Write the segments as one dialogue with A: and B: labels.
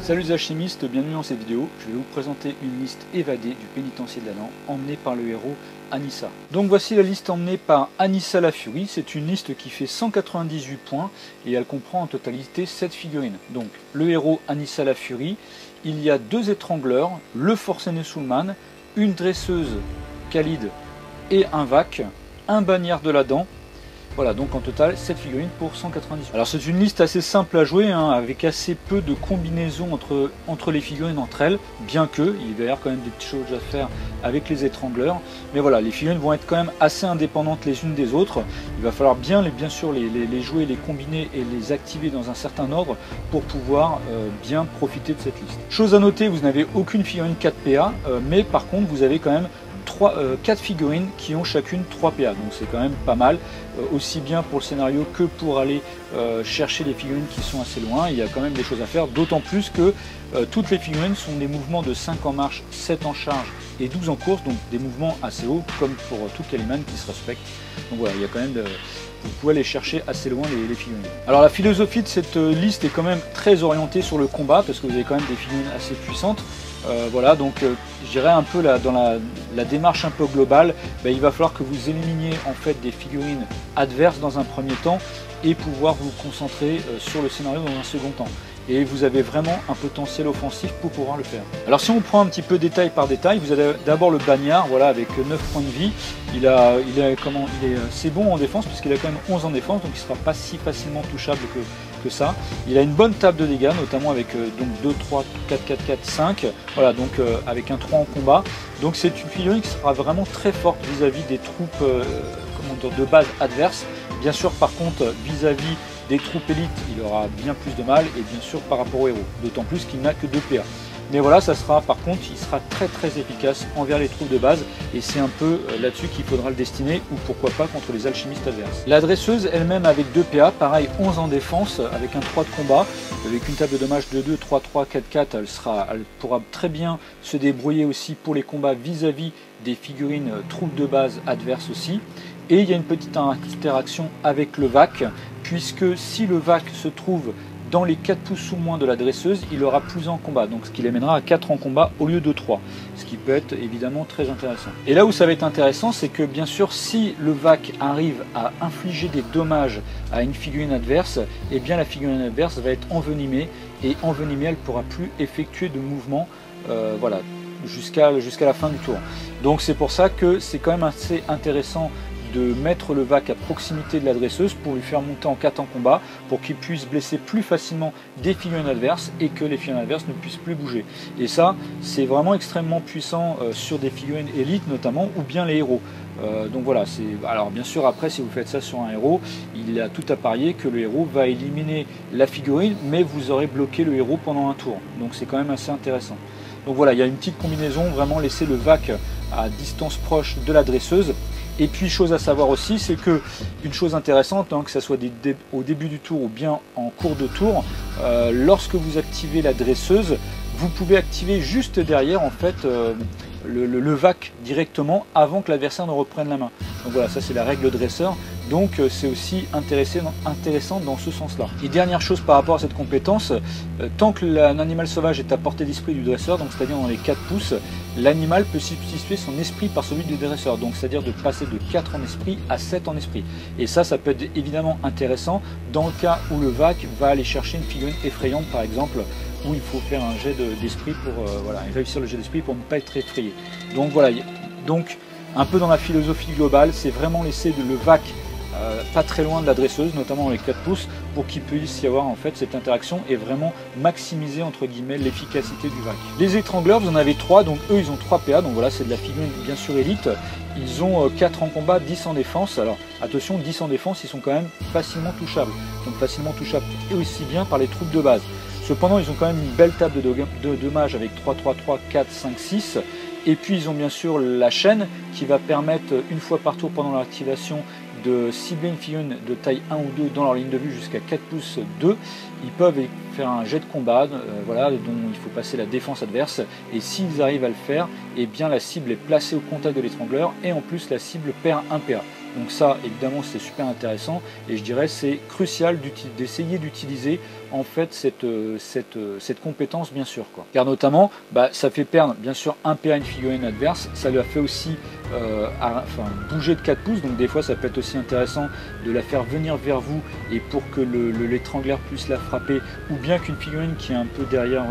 A: Salut les alchimistes, bienvenue dans cette vidéo. Je vais vous présenter une liste évadée du pénitencier de l'Alan, emmenée par le héros Anissa. Donc voici la liste emmenée par Anissa la Furie. C'est une liste qui fait 198 points et elle comprend en totalité 7 figurines. Donc le héros Anissa la Furie, il y a 2 étrangleurs, le forcené Soulman, une dresseuse Khalid et un Vac, un bannière de la dent. Voilà, donc en total 7 figurines pour 190. Alors c'est une liste assez simple à jouer, hein, avec assez peu de combinaisons entre les figurines entre elles, bien que il va y avoir quand même des petites choses à faire avec les étrangleurs. Mais voilà, les figurines vont être quand même assez indépendantes les unes des autres. Il va falloir bien sûr les jouer, les combiner et les activer dans un certain ordre pour pouvoir bien profiter de cette liste. Chose à noter, vous n'avez aucune figurine 4 PA, mais par contre vous avez quand même 4 figurines qui ont chacune 3 PA, donc c'est quand même pas mal, aussi bien pour le scénario que pour aller chercher les figurines qui sont assez loin. Il y a quand même des choses à faire, d'autant plus que toutes les figurines sont des mouvements de 5 en marche, 7 en charge et 12 en course, donc des mouvements assez hauts comme pour tout Caliman qui se respecte. Donc voilà, il y a quand même vous pouvez aller chercher assez loin les figurines. Alors la philosophie de cette liste est quand même très orientée sur le combat, parce que vous avez quand même des figurines assez puissantes. Voilà, donc je dirais un peu dans la démarche un peu globale, il va falloir que vous éliminiez en fait des figurines adverses dans un premier temps et pouvoir vous concentrer sur le scénario dans un second temps. Et vous avez vraiment un potentiel offensif pour pouvoir le faire. Alors si on prend un petit peu détail par détail, vous avez d'abord le bagnard, voilà, avec 9 points de vie. Il est assez bon en défense, puisqu'il a quand même 11 en défense, donc il ne sera pas si facilement touchable que ça. Il a une bonne table de dégâts, notamment avec donc 2, 3, 4, 4, 4, 5. Voilà, donc avec un 3 en combat. Donc c'est une figurine qui sera vraiment très forte vis-à-vis des troupes de base adverses. Bien sûr, par contre, vis-à-vis des troupes élites, il aura bien plus de mal, et bien sûr par rapport au héros, d'autant plus qu'il n'a que 2 PA. Mais voilà, ça sera par contre, il sera très efficace envers les troupes de base, et c'est un peu là-dessus qu'il faudra le destiner, ou pourquoi pas contre les alchimistes adverses. La dresseuse elle-même avec 2 PA, pareil 11 en défense, avec un 3 de combat, avec une table de dommage de 2, 3, 3, 4, 4, elle pourra très bien se débrouiller aussi pour les combats vis-à-vis des figurines troupes de base adverses aussi. Et il y a une petite interaction avec le Vac, puisque si le Vac se trouve dans les 4 pouces ou moins de la dresseuse, il aura plus en combat, donc ce qui l'amènera à 4 en combat au lieu de 3, ce qui peut être évidemment très intéressant. Et là où ça va être intéressant, c'est que bien sûr, si le Vac arrive à infliger des dommages à une figurine adverse, eh bien la figurine adverse va être envenimée, et envenimée, elle ne pourra plus effectuer de mouvement, voilà, jusqu'à la fin du tour. Donc c'est pour ça que c'est quand même assez intéressant de mettre le Vac à proximité de la dresseuse pour lui faire monter en 4 en combat, pour qu'il puisse blesser plus facilement des figurines adverses et que les figurines adverses ne puissent plus bouger. Et ça, c'est vraiment extrêmement puissant sur des figurines élites notamment, ou bien les héros. Donc voilà, alors bien sûr après si vous faites ça sur un héros, il a tout à parier que le héros va éliminer la figurine, mais vous aurez bloqué le héros pendant un tour. Donc c'est quand même assez intéressant. Donc voilà, il y a une petite combinaison, vraiment laisser le Vac à distance proche de la dresseuse. Et puis chose à savoir aussi, c'est que une chose intéressante, hein, que ce soit au début du tour ou bien en cours de tour, lorsque vous activez la dresseuse, vous pouvez activer juste derrière en fait le Vac directement avant que l'adversaire ne reprenne la main. Donc voilà, ça c'est la règle dresseur. Donc c'est aussi intéressant dans ce sens-là. Et dernière chose par rapport à cette compétence, tant que l'animal sauvage est à portée d'esprit du dresseur, donc c'est-à-dire dans les 4 pouces, l'animal peut substituer son esprit par celui du dresseur, donc c'est-à-dire de passer de 4 en esprit à 7 en esprit. Et ça peut être évidemment intéressant dans le cas où le Vac va aller chercher une figurine effrayante par exemple, où il faut faire un jet d'esprit pour voilà, réussir le jet d'esprit pour ne pas être effrayé. Donc voilà, donc un peu dans la philosophie globale, c'est vraiment laisser le Vac pas très loin de la dresseuse, notamment dans les 4 pouces, pour qu'il puisse y avoir en fait cette interaction et vraiment maximiser entre guillemets l'efficacité du Vac. Les étrangleurs, vous en avez 3, donc eux ils ont 3 PA, donc voilà, c'est de la figurine bien sûr élite. Ils ont 4 en combat, 10 en défense. Alors attention, 10 en défense, ils sont quand même facilement touchables. Donc facilement touchables et aussi bien par les troupes de base. Cependant, ils ont quand même une belle table de dommages avec 3, 3, 3, 4, 5, 6. Et puis ils ont bien sûr la chaîne qui va permettre une fois par tour pendant l'activation de cibler une figurine de taille 1 ou 2 dans leur ligne de vue jusqu'à 4 pouces 2. Ils peuvent faire un jet de combat voilà, dont il faut passer la défense adverse, et s'ils arrivent à le faire, eh bien la cible est placée au contact de l'étrangleur et en plus la cible perd un PA. Donc ça, évidemment, c'est super intéressant et je dirais c'est crucial d'essayer d'utiliser en fait cette compétence, bien sûr, quoi. Car notamment, ça fait perdre bien sûr un PA à une figurine adverse, ça lui a fait aussi bouger de 4 pouces, donc des fois ça peut être aussi intéressant de la faire venir vers vous et pour que l'étrangleur puisse la frapper, ou bien qu'une figurine qui est un peu derrière,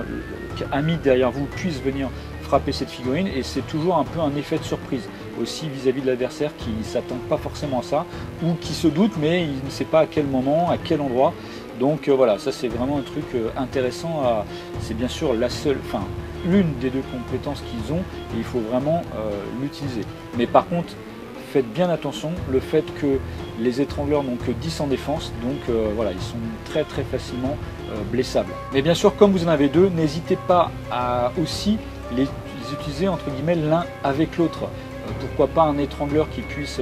A: amie derrière vous, puisse venir frapper cette figurine, et c'est toujours un peu un effet de surprise aussi vis-à-vis de l'adversaire qui ne s'attend pas forcément à ça, ou qui se doute mais il ne sait pas à quel moment, à quel endroit. Donc voilà, ça c'est vraiment un truc intéressant, c'est bien sûr l'une des deux compétences qu'ils ont et il faut vraiment l'utiliser. Mais par contre, faites bien attention, le fait que les étrangleurs n'ont que 10 en défense, donc voilà, ils sont très facilement blessables. Mais bien sûr, comme vous en avez deux, n'hésitez pas à aussi les utiliser entre guillemets l'un avec l'autre. Pourquoi pas un étrangleur qui puisse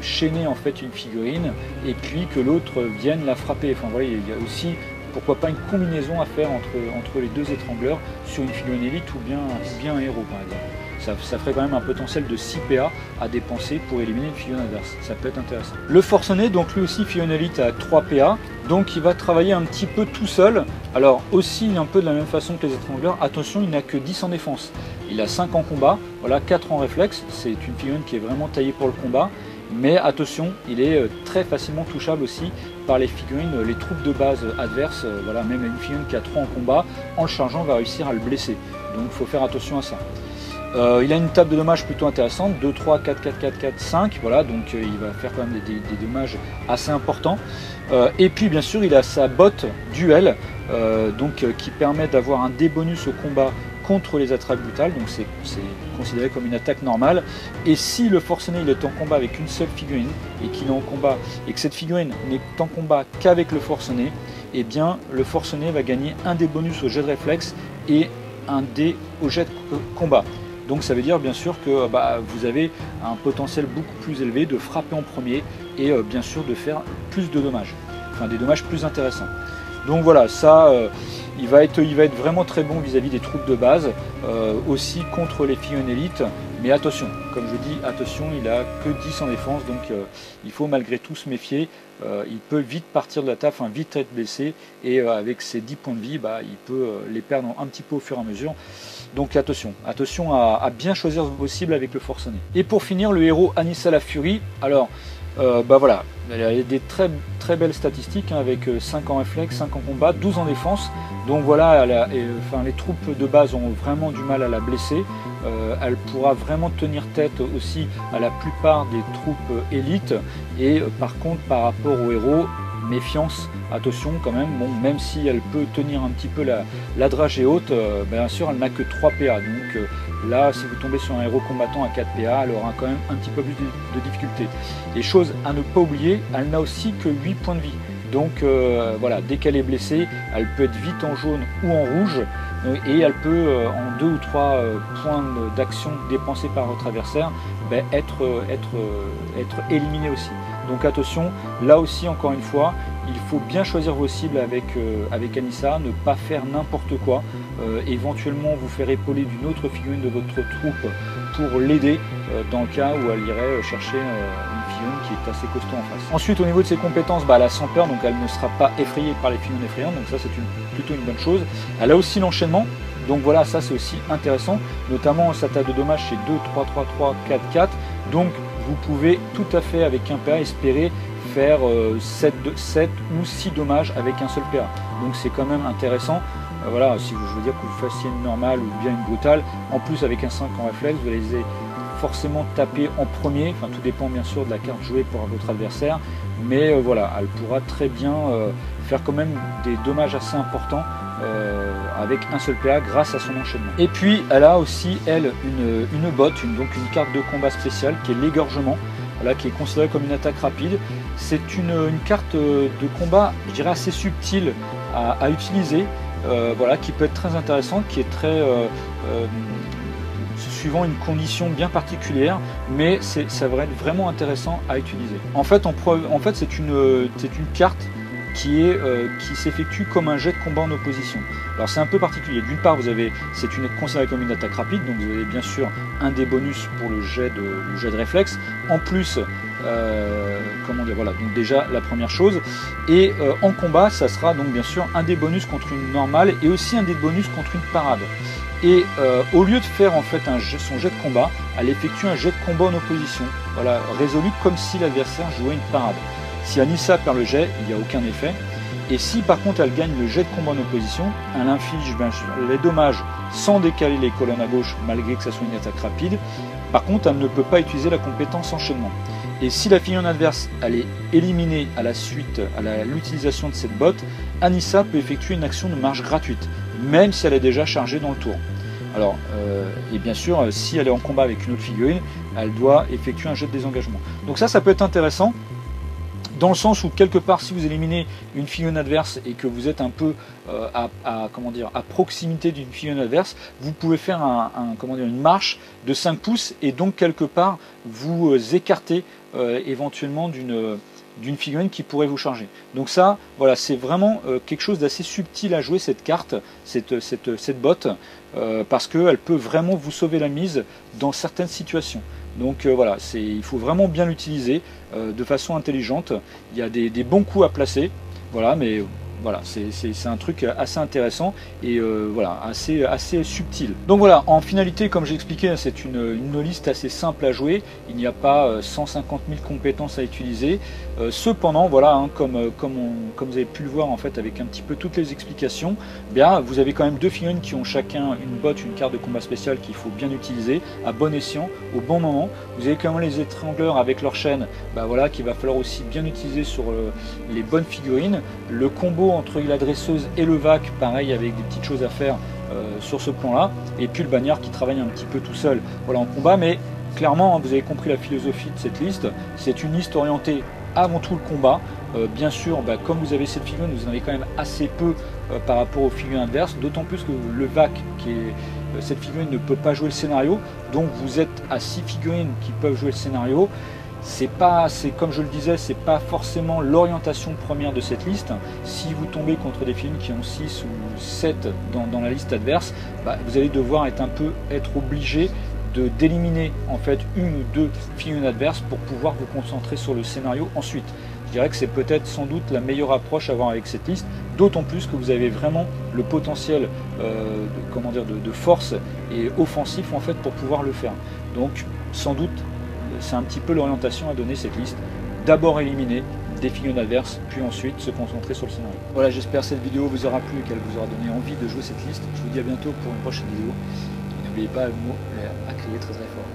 A: chaîner en fait une figurine et puis que l'autre vienne la frapper. Enfin, vous voyez, il y a aussi pourquoi pas une combinaison à faire entre les deux étrangleurs sur une figurine élite ou bien un héros par exemple. Ça ferait quand même un potentiel de 6 PA à dépenser pour éliminer une figurine adverse. Ça peut être intéressant. Le forcené, donc lui aussi figurine élite à 3 PA, donc il va travailler un petit peu tout seul. Alors aussi un peu de la même façon que les étrangleurs, attention, il n'a que 10 en défense. Il a 5 en combat, voilà, 4 en réflexe, c'est une figurine qui est vraiment taillée pour le combat. Mais attention, il est très facilement touchable aussi par les figurines, les troupes de base adverses. Voilà, même une figurine qui a 3 en combat, en le chargeant, va réussir à le blesser. Donc il faut faire attention à ça. Il a une table de dommages plutôt intéressante, 2, 3, 4, 4, 4, 4, 5, voilà, donc il va faire quand même des dommages assez importants. Et puis bien sûr il a sa botte duel, qui permet d'avoir un débonus au combat contre les attaques brutales, donc c'est considéré comme une attaque normale. Et si le forcené il est en combat avec une seule figurine et qu'il est en combat et que cette figurine n'est en combat qu'avec le forcené, eh bien le forcené va gagner un des bonus au jet de réflexe et un dé au jet de combat. Donc ça veut dire bien sûr que vous avez un potentiel beaucoup plus élevé de frapper en premier et bien sûr de faire plus de dommages, enfin des dommages plus intéressants. Donc voilà, ça il va être vraiment très bon vis-à-vis des troupes de base, aussi contre les figurines élites. Mais attention, comme je dis, attention, il a que 10 en défense, donc il faut malgré tout se méfier. Il peut vite partir de la table, enfin vite être blessé, et avec ses 10 points de vie, il peut les perdre un petit peu au fur et à mesure. Donc attention à bien choisir vos cibles avec le forcené. Et pour finir, le héros Anissa la Furie. Alors voilà, elle a des très belles statistiques, hein, avec 5 en réflexe, 5 en combat, 12 en défense. Donc voilà, les troupes de base ont vraiment du mal à la blesser. Elle pourra vraiment tenir tête aussi à la plupart des troupes élites. Et par contre, par rapport au héros, méfiance, attention quand même, bon, même si elle peut tenir un petit peu la dragée haute, bien sûr elle n'a que 3 PA, donc là si vous tombez sur un héros combattant à 4 PA, elle aura quand même un petit peu plus de difficulté. Et chose à ne pas oublier, elle n'a aussi que 8 points de vie, donc voilà, dès qu'elle est blessée, elle peut être vite en jaune ou en rouge, et elle peut en 2 ou 3 points d'action dépensés par votre adversaire, être éliminée aussi. Donc attention, là aussi encore une fois, il faut bien choisir vos cibles avec Anissa, ne pas faire n'importe quoi, éventuellement vous faire épauler d'une autre figurine de votre troupe pour l'aider dans le cas où elle irait chercher une figurine qui est assez costaud en face. Ensuite au niveau de ses compétences, elle a 100 peur, donc elle ne sera pas effrayée par les figurines effrayantes, donc ça c'est plutôt une bonne chose. Elle a aussi l'enchaînement. Donc voilà, ça c'est aussi intéressant, notamment sa table de dommages c'est 2, 3, 3, 3, 4, 4, donc vous pouvez tout à fait avec un PA espérer faire 7 ou 6 dommages avec un seul PA, donc c'est quand même intéressant. Voilà, si je veux dire que vous fassiez une normale ou bien une brutale, en plus avec un 5 en réflexe, vous allez forcément taper en premier, enfin tout dépend bien sûr de la carte jouée par votre adversaire, mais voilà, elle pourra très bien faire quand même des dommages assez importants avec un seul PA grâce à son enchaînement. Et puis elle a aussi elle une botte, donc une carte de combat spéciale qui est l'égorgement, voilà, qui est considérée comme une attaque rapide. C'est une carte de combat, je dirais assez subtile à utiliser, voilà, qui peut être très intéressante, qui est très suivant une condition bien particulière, mais ça va être vraiment intéressant à utiliser. En fait c'est une carte qui s'effectue comme un jet de combat en opposition. Alors c'est un peu particulier. D'une part, c'est considéré comme une attaque rapide, donc vous avez bien sûr un des bonus pour le jet de réflexe. En plus, comment dire, voilà, donc déjà la première chose. Et en combat, ça sera donc bien sûr un des bonus contre une normale et aussi un des bonus contre une parade. Et au lieu de faire en fait son jet de combat, elle effectue un jet de combat en opposition, voilà, résolu comme si l'adversaire jouait une parade. Si Anissa perd le jet, il n'y a aucun effet. Et si par contre elle gagne le jet de combat en opposition, elle inflige bien sûr les dommages sans décaler les colonnes à gauche malgré que ça soit une attaque rapide. Par contre, elle ne peut pas utiliser la compétence enchaînement. Et si la figurine adverse elle est éliminée à la suite à l'utilisation de cette botte, Anissa peut effectuer une action de marche gratuite, même si elle est déjà chargée dans le tour. Alors, et bien sûr, si elle est en combat avec une autre figurine, elle doit effectuer un jet de désengagement. Donc ça peut être intéressant, dans le sens où quelque part, si vous éliminez une figurine adverse et que vous êtes un peu à proximité d'une figurine adverse, vous pouvez faire une marche de 5 pouces et donc quelque part vous écarter éventuellement d'une figurine qui pourrait vous charger. Donc ça, voilà, c'est vraiment quelque chose d'assez subtil à jouer cette carte, cette botte, parce qu'elle peut vraiment vous sauver la mise dans certaines situations. Donc voilà, il faut vraiment bien l'utiliser de façon intelligente. Il y a des bons coups à placer, voilà, mais voilà, c'est un truc assez intéressant et voilà, assez subtil. Donc voilà, en finalité, comme j'ai expliqué, c'est une liste assez simple à jouer. Il n'y a pas 150 000 compétences à utiliser. Cependant, voilà, hein, comme vous avez pu le voir en fait avec un petit peu toutes les explications, bien, vous avez quand même deux figurines qui ont chacun une botte, une carte de combat spéciale qu'il faut bien utiliser à bon escient, au bon moment. Vous avez quand même les étrangleurs avec leur chaîne, bah voilà, qu'il va falloir aussi bien utiliser sur les bonnes figurines. Le combo entre la dresseuse et le vac, pareil, avec des petites choses à faire sur ce plan là, et puis le bagnard qui travaille un petit peu tout seul, voilà, en combat. Mais clairement, hein, vous avez compris la philosophie de cette liste, c'est une liste orientée avant tout le combat. Bien sûr, bah, comme vous avez cette figurine, vous en avez quand même assez peu par rapport aux figurines adverses, d'autant plus que le vac, cette figurine ne peut pas jouer le scénario, donc vous êtes à 6 figurines qui peuvent jouer le scénario. C'est comme je le disais, c'est pas forcément l'orientation première de cette liste. Si vous tombez contre des figurines qui ont 6 ou 7 dans la liste adverse, bah, vous allez devoir être obligé d'éliminer en fait une ou deux figurines adverses pour pouvoir vous concentrer sur le scénario ensuite. Je dirais que c'est peut-être sans doute la meilleure approche à avoir avec cette liste, d'autant plus que vous avez vraiment le potentiel de force et offensif en fait pour pouvoir le faire. Donc sans doute c'est un petit peu l'orientation à donner cette liste. D'abord éliminer des figurines adverses, puis ensuite se concentrer sur le scénario. Voilà, j'espère que cette vidéo vous aura plu et qu'elle vous aura donné envie de jouer cette liste. Je vous dis à bientôt pour une prochaine vidéo. Et n'oubliez pas à crier très très fort.